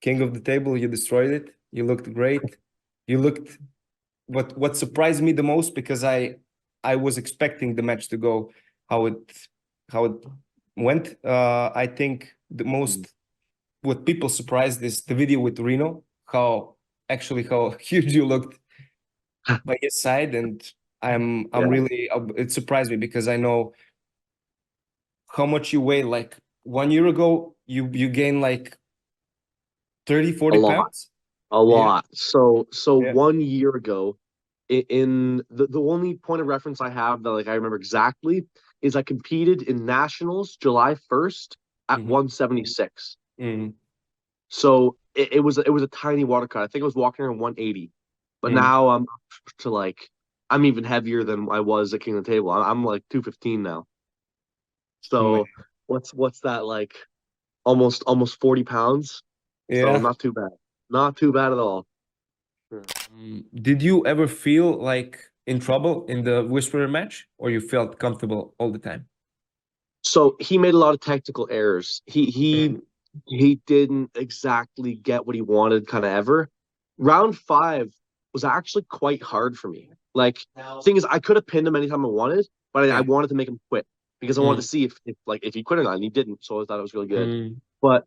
king of the table. You destroyed it. You looked great. You looked what surprised me the most, because I was expecting the match to go how it went. I think the most what people surprised is the video with Reno, how huge you looked by his side, and I'm really it surprised me because I know how much you weigh. Like 1 year ago, you gained like 30, 40 A lot. pounds. A lot. So Yeah. 1 year ago, in the only point of reference I have that like I remember exactly is I competed in nationals July 1st at 176. Mm. So it was a tiny water cut. I think I was walking around 180, but now I'm up to like I'm even heavier than I was at King of the Table. I'm like 215 now. Man. So what's that like? Almost 40 pounds. So Yeah. not too bad. Not too bad at all. Did you ever feel like in trouble in the Whisperer match, or you felt comfortable all the time? So he made a lot of technical errors. He he Mm. he didn't exactly get what he wanted kind of ever. Round 5 was actually quite hard for me. Like, thing is, I could have pinned him anytime I wanted, but I Yeah. wanted to make him quit because I wanted to Mm. see if he quit or not, and he didn't. So I thought it was really good. Mm. But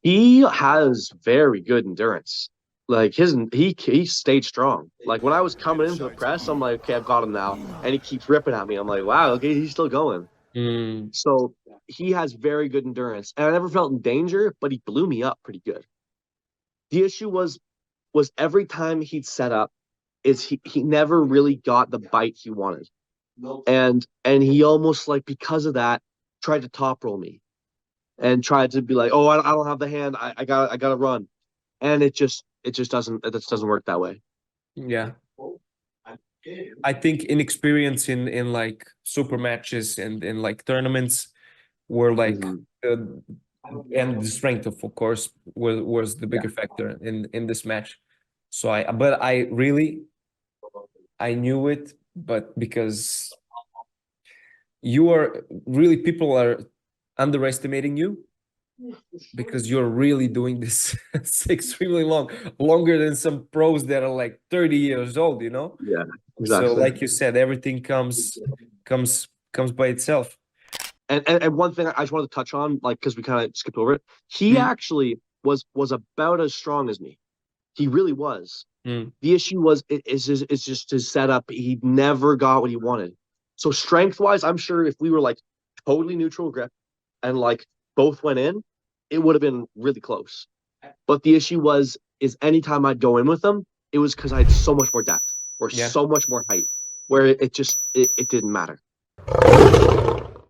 he has very good endurance. Like he stayed strong. Like when I was coming in for the press, I'm like, okay, I've got him now, and he keeps ripping at me. I'm like, wow, okay, he's still going. Mm. So he has very good endurance, and I never felt in danger, but he blew me up pretty good. The issue was every time he'd set up, is he never really got the bite he wanted, and he almost like because of that tried to top roll me and tried to be like, oh, I don't have the hand, I gotta run, and it just doesn't work that way. Yeah. I think inexperience in like super matches and in like tournaments were like Mm-hmm. uh, and the strength of course was the Yeah. bigger factor in this match. So but I really I knew it, but because you are really people are underestimating you because you're really doing this it's extremely long, longer than some pros that are like 30 years old, you know. Yeah, So exactly. like you said, everything comes by itself. And one thing I just wanted to touch on, like, because we kind of skipped over it, he Mm. actually was about as strong as me. He really was. Mm. The issue was it's just his setup. He never got what he wanted. So strength wise, I'm sure if we were like totally neutral grip and like both went in, it would have been really close. But the issue was is anytime I'd go in with him, it was because I had so much more depth or Yeah. so much more height, where it just it didn't matter.